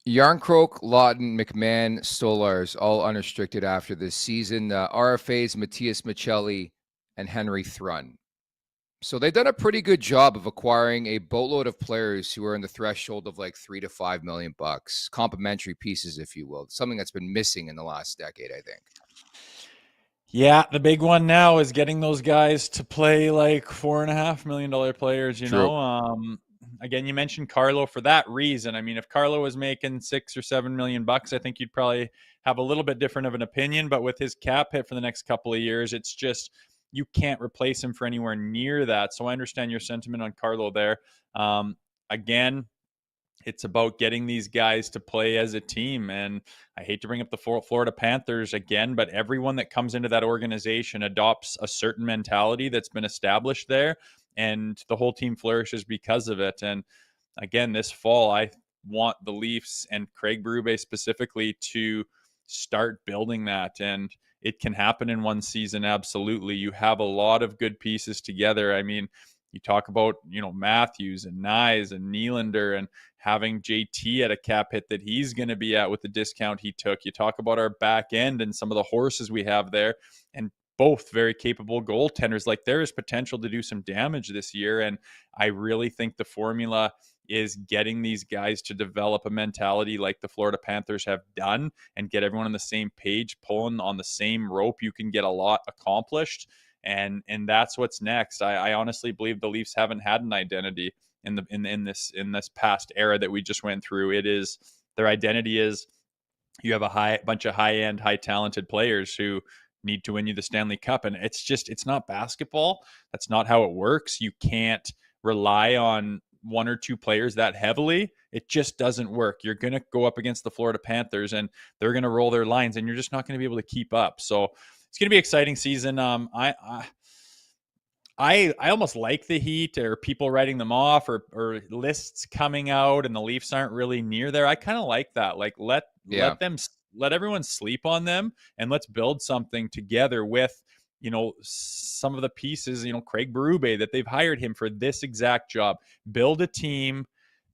Yarncroke, Lawton, McMahon, Stolarz, all unrestricted after this season. RFAs, Matthias Michelli, and Henry Thrun. So they've done a pretty good job of acquiring a boatload of players who are in the threshold of like $3 to $5 million, complimentary pieces, if you will. Something that's been missing in the last decade, I think. Yeah, the big one now is getting those guys to play like $4.5 million players. True. Again, you mentioned Carlo for that reason. I mean, if Carlo was making $6 or $7 million, I think you'd probably have a little bit different of an opinion. But with his cap hit for the next couple of years, it's just you can't replace him for anywhere near that. So I understand your sentiment on Carlo there. Again, it's about getting these guys to play as a team. And I hate to bring up the Florida Panthers again, but everyone that comes into that organization adopts a certain mentality that's been established there, and the whole team flourishes because of it. And again, this fall, I want the Leafs and Craig Berube specifically to start building that. And it can happen in one season. Absolutely. You have a lot of good pieces together. I mean, you talk about, Matthews and Nyes and Nylander and having JT at a cap hit that he's going to be at with the discount he took. You talk about our back end and some of the horses we have there, and both very capable goaltenders. Like, there is potential to do some damage this year. And I really think the formula is getting these guys to develop a mentality like the Florida Panthers have done and get everyone on the same page, pulling on the same rope. You can get a lot accomplished. And that's what's next. I honestly believe the Leafs haven't had an identity in this past era that we just went through. It is their identity is you have a bunch of high-end, high-talented players who need to win you the Stanley Cup. And it's not basketball. That's not how it works. You can't rely on one or two players that heavily, it just doesn't work. You're going to go up against the Florida Panthers, and they're going to roll their lines, and you're just not going to be able to keep up. So it's going to be an exciting season. I almost like the Heat, or people writing them off, or lists coming out and the Leafs aren't really near there. I kind of like that. Like let everyone sleep on them, and let's build something together with, some of the pieces, Craig Berube, that they've hired him for this exact job. Build a team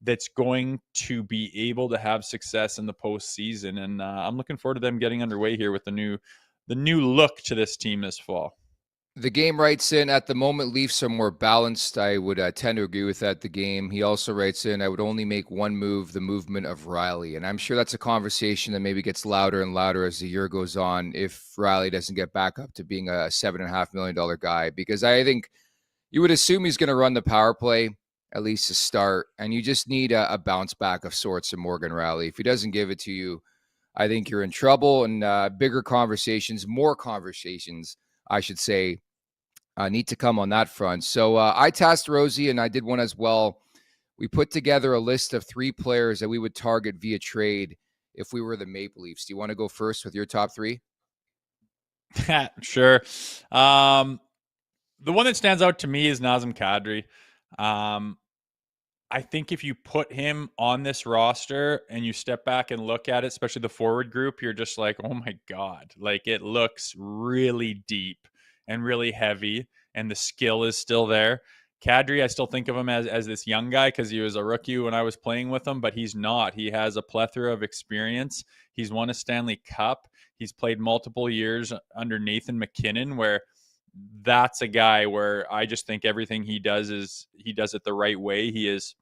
that's going to be able to have success in the postseason. And I'm looking forward to them getting underway here with the new look to this team this fall. The game writes in, at the moment, Leafs are more balanced. I would tend to agree with that. The game. He also writes in, I would only make one move, the movement of Riley. And I'm sure that's a conversation that maybe gets louder and louder as the year goes on if Riley doesn't get back up to being a $7.5 million guy. Because I think you would assume he's going to run the power play, at least to start. And you just need a bounce back of sorts from Morgan Riley. If he doesn't give it to you, I think you're in trouble. And more conversations, I should say, need to come on that front. So I tasked Rosie, and I did one as well. We put together a list of 3 players that we would target via trade if we were the Maple Leafs. Do you want to go first with your top 3? Sure. The one that stands out to me is Nazem Kadri. I think if you put him on this roster and you step back and look at it, especially the forward group, you're just like, oh my God, like it looks really deep and really heavy, and the skill is still there. Kadri, I still think of him as this young guy because he was a rookie when I was playing with him, but he's not. He has a plethora of experience. He's won a Stanley Cup. He's played multiple years under Nathan McKinnon, where that's a guy where I just think everything he does it the right way. He is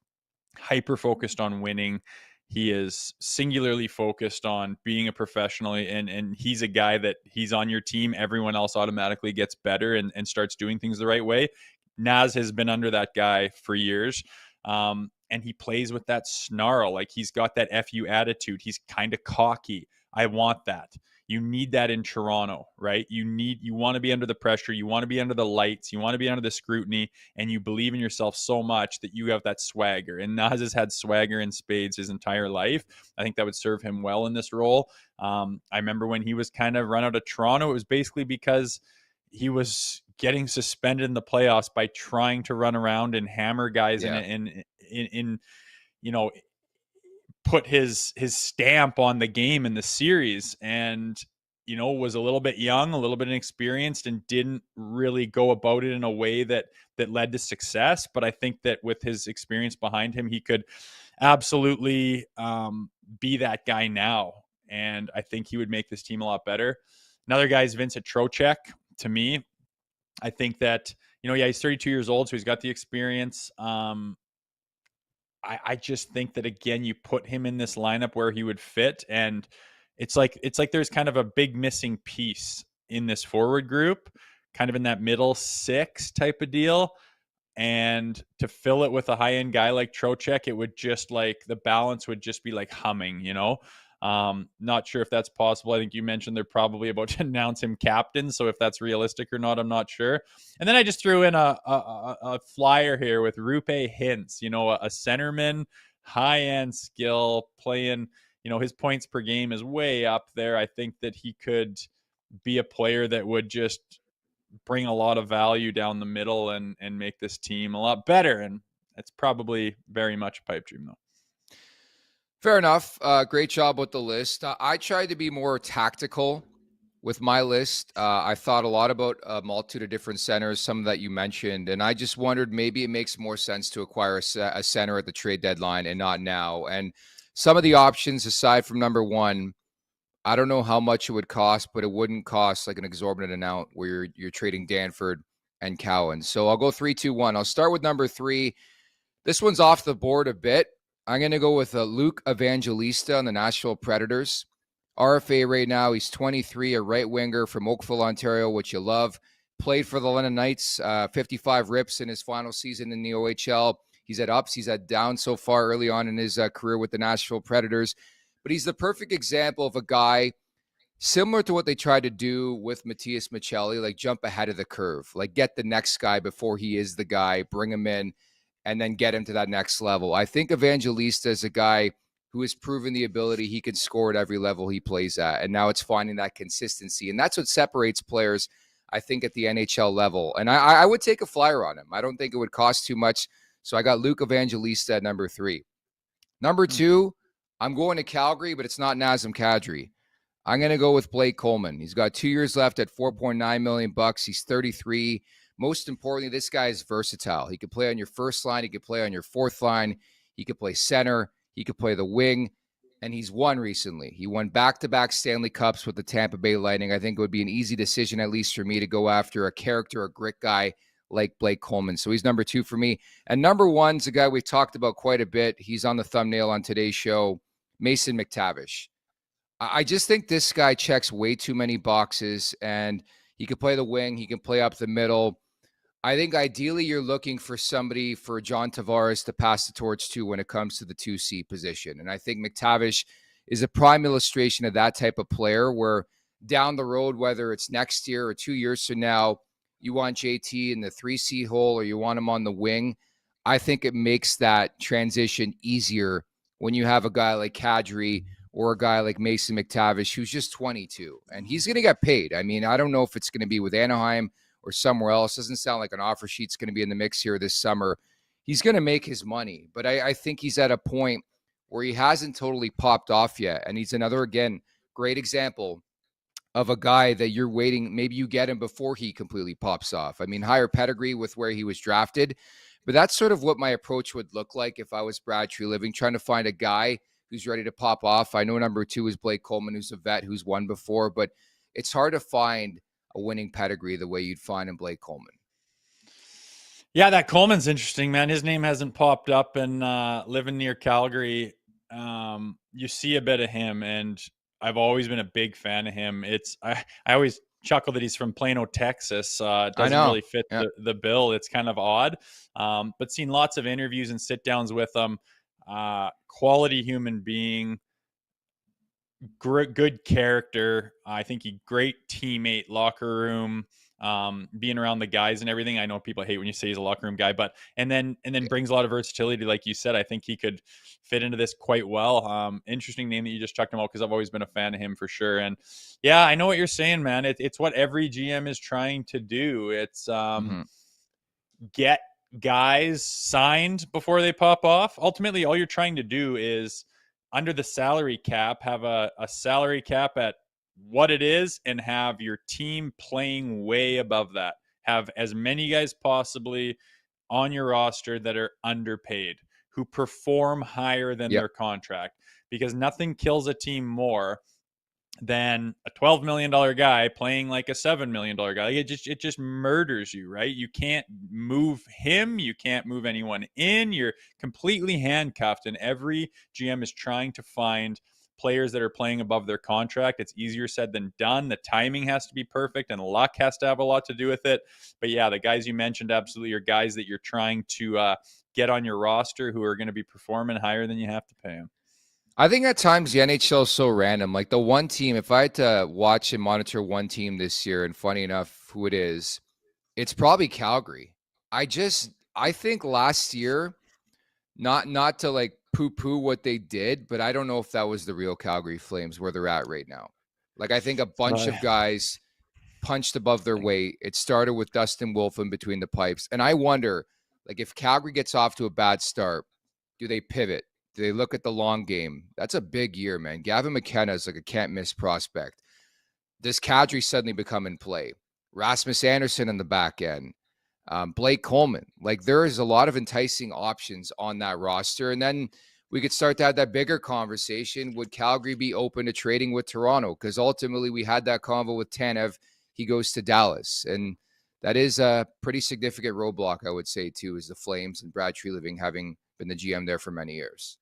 hyper focused on winning. He is singularly focused on being a professional, and he's a guy that he's on your team, everyone else automatically gets better and starts doing things the right way. Naz has been under that guy for years, and he plays with that snarl. Like, he's got that FU attitude. He's kind of cocky. I want that. You need that in Toronto, right? You want to be under the pressure. You want to be under the lights. You want to be under the scrutiny, and you believe in yourself so much that you have that swagger. And Naz has had swagger in spades his entire life. I think that would serve him well in this role. I remember when he was kind of run out of Toronto, it was basically because he was getting suspended in the playoffs by trying to run around and hammer guys in put his stamp on the game in the series, and was a little bit young, a little bit inexperienced, and didn't really go about it in a way that led to success. But I think that with his experience behind him, he could absolutely be that guy now, and I think he would make this team a lot better. Another guy is Vincent Trocheck. To me, I think that he's 32 years old, so he's got the experience. I just think that, again, you put him in this lineup where he would fit, and it's like there's kind of a big missing piece in this forward group, kind of in that middle 6 type of deal. And to fill it with a high-end guy like Trocheck, it would just the balance would just be like humming, Not sure if that's possible. I think you mentioned they're probably about to announce him captain, so if that's realistic or not, I'm not sure. And then I just threw in a flyer here with Rupe Hintz, a centerman, high-end skill, playing, his points per game is way up there. I think that he could be a player that would just bring a lot of value down the middle and make this team a lot better. And it's probably very much a pipe dream, though. Fair enough. Great job with the list. I tried to be more tactical with my list. I thought a lot about a multitude of different centers, some that you mentioned, and I just wondered maybe it makes more sense to acquire a center at the trade deadline and not now. And some of the options, aside from number 1, I don't know how much it would cost, but it wouldn't cost like an exorbitant amount where you're trading Danford and Cowan. So I'll go 3, 2, 1. I'll start with number 3. This one's off the board a bit. I'm going to go with Luke Evangelista on the Nashville Predators. RFA right now, he's 23, a right winger from Oakville, Ontario, which you love. Played for the London Knights, 55 rips in his final season in the OHL. He's had ups, he's had downs so far early on in his career with the Nashville Predators. But he's the perfect example of a guy similar to what they tried to do with Matthias Michelli, like jump ahead of the curve, like get the next guy before he is the guy, bring him in. and then get him to that next level. I think Evangelista is a guy who has proven the ability he can score at every level he plays at. And now it's finding that consistency. And that's what separates players, I think, at the NHL level. And I would take a flyer on him. I don't think it would cost too much. So I got Luke Evangelista at number 3. Number 2, I'm going to Calgary, but it's not Nazem Kadri. I'm going to go with Blake Coleman. He's got 2 years left at $4.9 million. He's 33. Most importantly, this guy is versatile. He could play on your first line. He could play on your fourth line. He could play center. He could play the wing. And he's won recently. He won back-to-back Stanley Cups with the Tampa Bay Lightning. I think it would be an easy decision, at least for me, to go after a character, a grit guy like Blake Coleman. So he's number 2 for me. And number 1's a guy we've talked about quite a bit. He's on the thumbnail on today's show, Mason McTavish. I just think this guy checks way too many boxes, and he can play the wing. He can play up the middle. I think ideally you're looking for somebody for John Tavares to pass the torch to when it comes to the 2C position. And I think McTavish is a prime illustration of that type of player where down the road, whether it's next year or 2 years from now, you want JT in the 3C hole or you want him on the wing. I think it makes that transition easier when you have a guy like Kadri or a guy like Mason McTavish, who's just 22. And he's going to get paid. I mean, I don't know if it's going to be with Anaheim or somewhere else. Doesn't sound like an offer sheet's going to be in the mix here this summer. He's going to make his money. But I think he's at a point where he hasn't totally popped off yet. And he's another, again, great example of a guy that you're waiting. Maybe you get him before he completely pops off. I mean, higher pedigree with where he was drafted. But that's sort of what my approach would look like if I was Brad Treliving, trying to find a guy who's ready to pop off. I know number 2 is Blake Coleman, who's a vet, who's won before, but it's hard to find a winning pedigree the way you'd find in Blake Coleman. Yeah, that Coleman's interesting, man. His name hasn't popped up, and living near Calgary, you see a bit of him, and I've always been a big fan of him. I always chuckle that he's from Plano, Texas. Doesn't really fit the bill. It's kind of odd, but seen lots of interviews and sit downs with him. Quality human being, good character. I think great teammate, locker room, being around the guys and everything. I know people hate when you say he's a locker room guy, but and then brings a lot of versatility, like you said. I think he could fit into this quite well. Interesting name that you just chucked him out, because I've always been a fan of him for sure. And yeah, I know what you're saying, man. It's what every GM is trying to do. It's get guys signed before they pop off. Ultimately, all you're trying to do is, under the salary cap, have a salary cap at what it is and have your team playing way above that. Have as many guys possibly on your roster that are underpaid, who perform higher than their contract, because nothing kills a team more than a $12 million guy playing like a $7 million guy. It just murders you, right? You can't move him. You can't move anyone in. You're completely handcuffed, and every GM is trying to find players that are playing above their contract. It's easier said than done. The timing has to be perfect, and luck has to have a lot to do with it. But yeah, the guys you mentioned absolutely are guys that you're trying to get on your roster who are going to be performing higher than you have to pay them. I think at times the NHL is so random. Like the one team, if I had to watch and monitor one team this year, and funny enough who it is, it's probably Calgary. I think last year, not to like poo-poo what they did, but I don't know if that was the real Calgary Flames where they're at right now. Like I think a bunch of guys punched above their weight. It started with Dustin Wolf in between the pipes. And I wonder, like if Calgary gets off to a bad start, do they pivot? Do they look at the long game? That's a big year, man. Gavin McKenna is like a can't-miss prospect. Does Kadri suddenly become in play? Rasmus Anderson in the back end. Blake Coleman. Like there is a lot of enticing options on that roster. And then we could start to have that bigger conversation. Would Calgary be open to trading with Toronto? Because ultimately we had that convo with Tanev. He goes to Dallas. And that is a pretty significant roadblock, I would say, too, is the Flames and Brad Treliving having been the GM there for many years.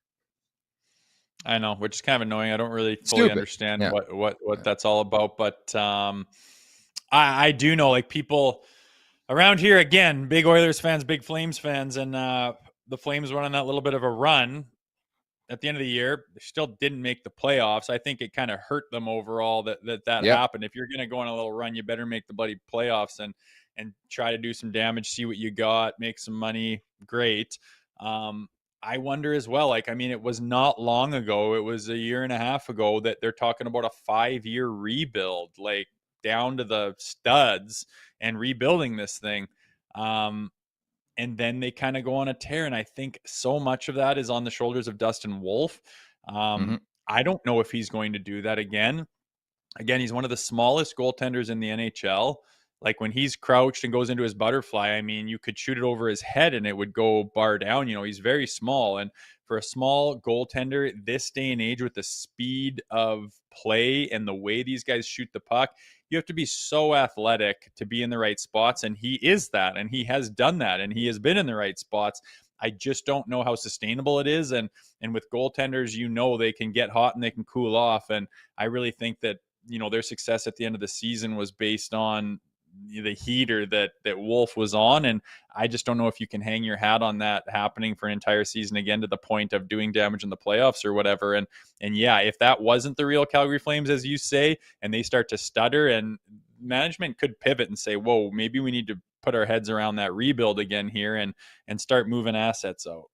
I know, which is kind of annoying. I don't really fully understand what that's all about. But I do know, like, people around here, again, big Oilers fans, big Flames fans, and the Flames went on that little bit of a run at the end of the year. They still didn't make the playoffs. I think it kind of hurt them overall that happened. If you're going to go on a little run, you better make the bloody playoffs. And try to do some damage, see what you got, make some money. Great. I wonder as well, like, I mean, it was not long ago, it was a year and a half ago that they're talking about a 5-year rebuild, like down to the studs and rebuilding this thing. And then they kind of go on a tear. And I think so much of that is on the shoulders of Dustin Wolf. I don't know if he's going to do that again. Again, he's one of the smallest goaltenders in the NHL. Like when he's crouched and goes into his butterfly, I mean, you could shoot it over his head and it would go bar down. You know, he's very small. And for a small goaltender, this day and age, with the speed of play and the way these guys shoot the puck, you have to be so athletic to be in the right spots. And he is that. And he has done that. And he has been in the right spots. I just don't know how sustainable it is. And with goaltenders, you know, they can get hot and they can cool off. And I really think that, you know, their success at the end of the season was based on the heater that Wolf was on. And I just don't know if you can hang your hat on that happening for an entire season again, to the point of doing damage in the playoffs or whatever. And yeah, if that wasn't the real Calgary Flames, as you say, and they start to stutter, and management could pivot and say, whoa, maybe we need to put our heads around that rebuild again here and start moving assets out.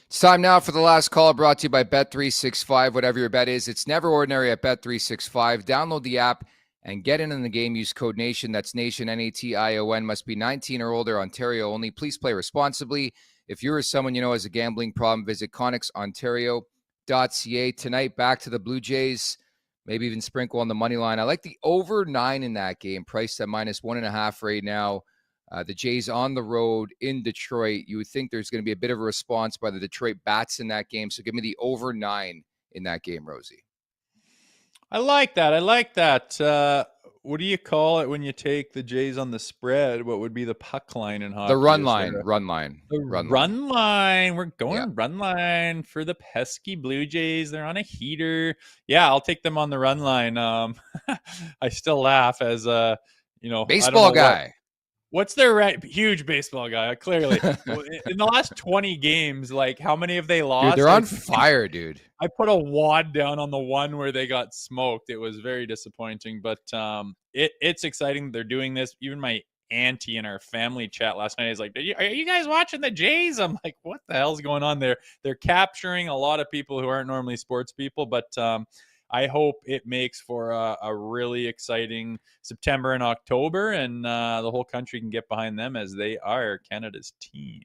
It's time now for the last call, brought to you by Bet365. Whatever your bet is, it's never ordinary at Bet365. Download the app and get in the game. Use code NATION. That's NATION, N-A-T-I-O-N. Must be 19 or older. Ontario only. Please play responsibly. If you're someone you know has a gambling problem, visit ConnexOntario.ca. Tonight, back to the Blue Jays. Maybe even sprinkle on the money line. I like the over 9 in that game, priced at -1.5 right now. The Jays on the road in Detroit. You would think there's going to be a bit of a response by the Detroit Bats in that game. So give me the over 9 in that game, Rosie. I like that. What do you call it when you take the Jays on the spread? What would be the puck line in hockey? The run line. Run line. We're going run line for the pesky Blue Jays. They're on a heater. Yeah, I'll take them on the run line. I still laugh as baseball guy. What's their huge baseball guy? Clearly, in the last 20 games, like how many have they lost? Dude, they're on fire, dude. I put a wad down on the one where they got smoked. It was very disappointing, but it's exciting that they're doing this. Even my auntie in our family chat last night is like, are you guys watching the Jays? I'm like, what the hell's going on there? They're capturing a lot of people who aren't normally sports people, but I hope it makes for a really exciting September and October, and the whole country can get behind them as they are Canada's team.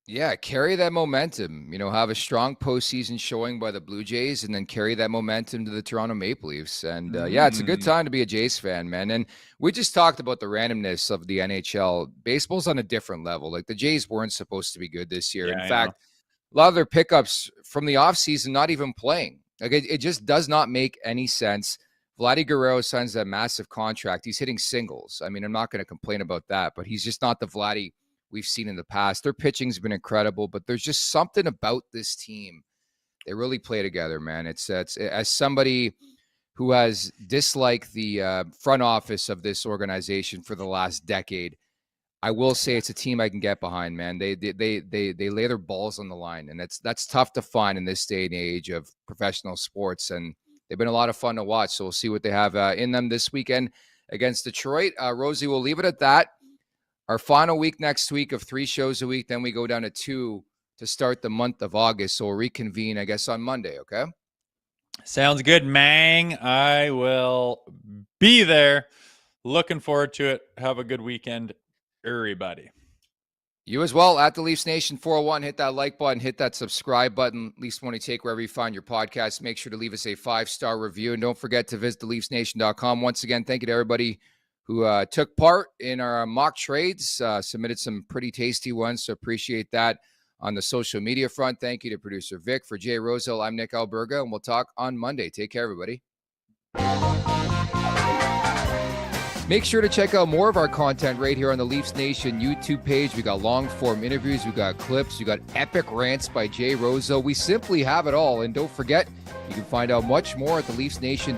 Yeah, carry that momentum. You know, have a strong postseason showing by the Blue Jays, and then carry that momentum to the Toronto Maple Leafs. And yeah, it's a good time to be a Jays fan, man. And we just talked about the randomness of the NHL. Baseball's on a different level. Like the Jays weren't supposed to be good this year. Yeah, in fact, a lot of their pickups from the offseason not even playing. Like it just does not make any sense. Vladdy Guerrero signs that massive contract. He's hitting singles. I mean, I'm not going to complain about that, but he's just not the Vladdy we've seen in the past. Their pitching's been incredible, but there's just something about this team. They really play together, man. It's as somebody who has disliked the front office of this organization for the last decade, I will say it's a team I can get behind, man. They lay their balls on the line, and that's tough to find in this day and age of professional sports. And they've been a lot of fun to watch. So we'll see what they have in them this weekend against Detroit. Rosie, we'll leave it at that. Our final week next week of 3 shows a week. Then we go down to 2 to start the month of August. So we'll reconvene, I guess, on Monday. Okay. Sounds good, Mang. I will be there. Looking forward to it. Have a good weekend, everybody. You as well, at the Leafs Nation 401. Hit that like button, hit that subscribe button. Leafs Morning Take, wherever you find your podcast. Make sure to leave us a 5-star review. And don't forget to visit theleafsnation.com. Once again, thank you to everybody who took part in our mock trades, submitted some pretty tasty ones. So appreciate that on the social media front. Thank you to producer Vic. For Jay Rosehill, I'm Nick Alberga, and we'll talk on Monday. Take care, everybody. Make sure to check out more of our content right here on the Leafs Nation YouTube page. We got long-form interviews, we got clips, we got epic rants by Jay Rosehill. We simply have it all. And don't forget, you can find out much more at the Leafs Nation.